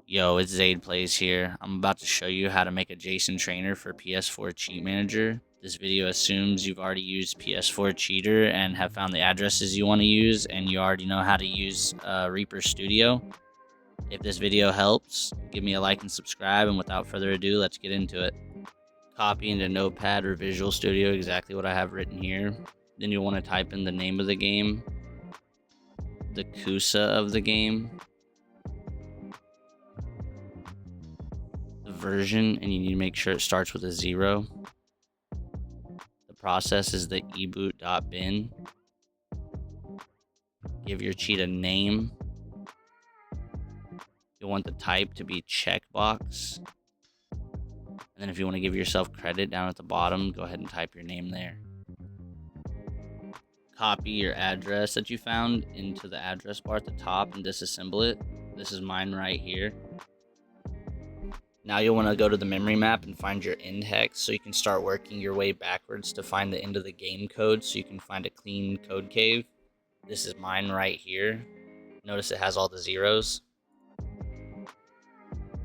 Yo, it's Zaid Plays here. I'm about to show you how to make a Json trainer for ps4 Cheat Manager. This video assumes you've already used ps4 Cheater and have found the addresses you want to use, and you already know how to use Reaper Studio. If this video helps, give me a like and subscribe, and without further ado, let's get into it. Copy into Notepad or Visual Studio exactly what I have written here. Then you'll want to type in the name of the game, the CUSA of the game, the version, and you need to make sure it starts with a 0. The process is the eboot.bin. Give your cheat a name. You'll want the type to be checkbox. And then if you want to give yourself credit down at the bottom, go ahead and type your name there. Copy your address that you found into the address bar at the top and disassemble it. This is mine right here. Now you'll want to go to the memory map and find your end hex so you can start working your way backwards to find the end of the game code so you can find a clean code cave. This is mine right here. Notice it has all the zeros.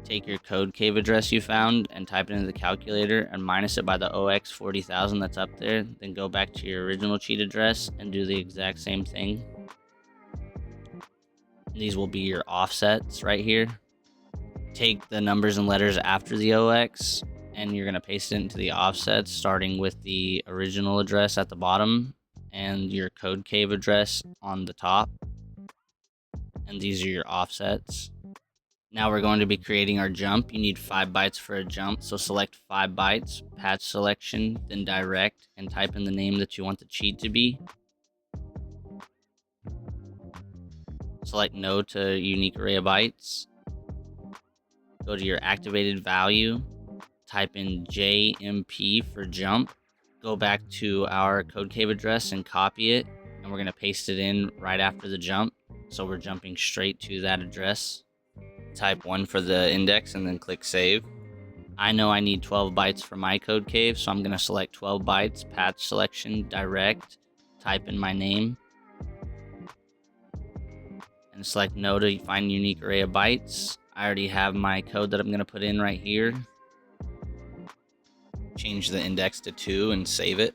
Take your code cave address you found and type it into the calculator and minus it by the OX 40,000 that's up there. Then go back to your original cheat address and do the exact same thing. These will be your offsets right here. Take the numbers and letters after the OX and you're going to paste it into the offsets, starting with the original address at the bottom and your code cave address on the top. And these are your offsets. Now we're going to be creating our jump. You need 5 bytes for a jump, so select 5 bytes, patch selection, then direct, and type in the name that you want the cheat to be. Select no to unique array of bytes. Go to your activated value, type in JMP for jump. Go back to our code cave address and copy it, and we're going to paste it in right after the jump, so we're jumping straight to that address. Type 1 for the index and then click save. I know I need 12 bytes for my code cave, so I'm going to select 12 bytes, patch selection, direct, type in my name, and select no to find unique array of bytes. I already have my code that I'm going to put in right here. Change the index to 2 and save it.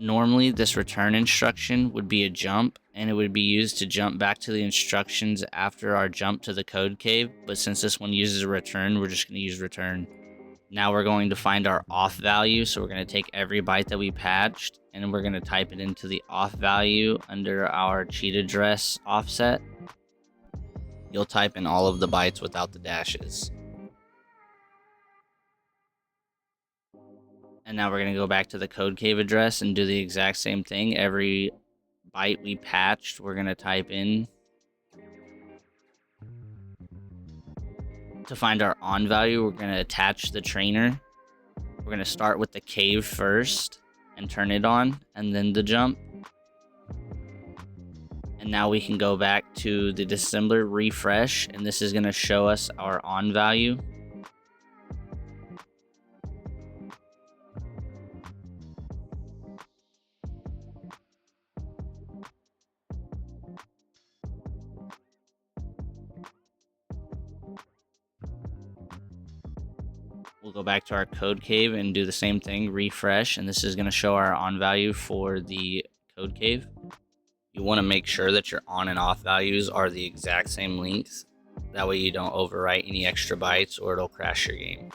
Normally, this return instruction would be a jump, and it would be used to jump back to the instructions after our jump to the code cave, but since this one uses a return, we're just going to use return. Now we're going to find our off value, so we're going to take every byte that we patched, and we're going to type it into the off value under our cheat address offset. You'll type in all of the bytes without the dashes. And now we're going to go back to the code cave address and do the exact same thing. Every byte we patched, we're going to type in. To find our on value, we're going to attach the trainer. We're going to start with the cave first and turn it on, and then the jump. And now we can go back to the disassembler, refresh, and this is going to show us our on value. We'll go back to our code cave and do the same thing, refresh, and this is going to show our on value for the code cave. You want to make sure that your on and off values are the exact same length. That way you don't overwrite any extra bytes or it'll crash your game.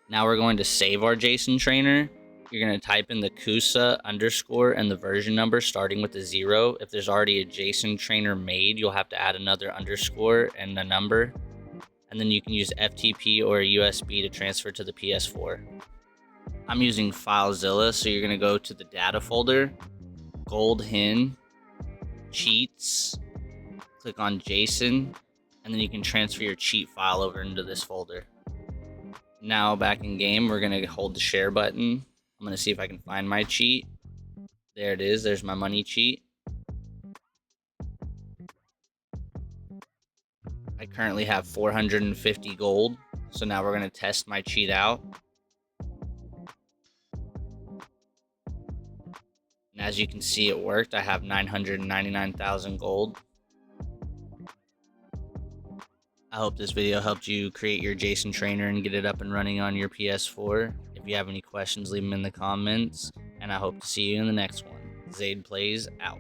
Now we're going to save our Json trainer. You're going to type in the CUSA underscore and the version number starting with a 0. If there's already a Json trainer made, you'll have to add another underscore and a number. And then you can use FTP or a USB to transfer to the ps4. I'm using FileZilla, so you're going to go to the data folder, gold hen, cheats, click on Json, and then you can transfer your cheat file over into this folder. Now back in game, we're going to hold the share button. I'm going to see if I can find my cheat. There it is. There's my money cheat. I currently have 450 gold. So now we're going to test my cheat out. As you can see, it worked. I have 999,000 gold. I hope this video helped you create your Json trainer and get it up and running on your PS4. If you have any questions, leave them in the comments, and I hope to see you in the next one. Zaid Plays out.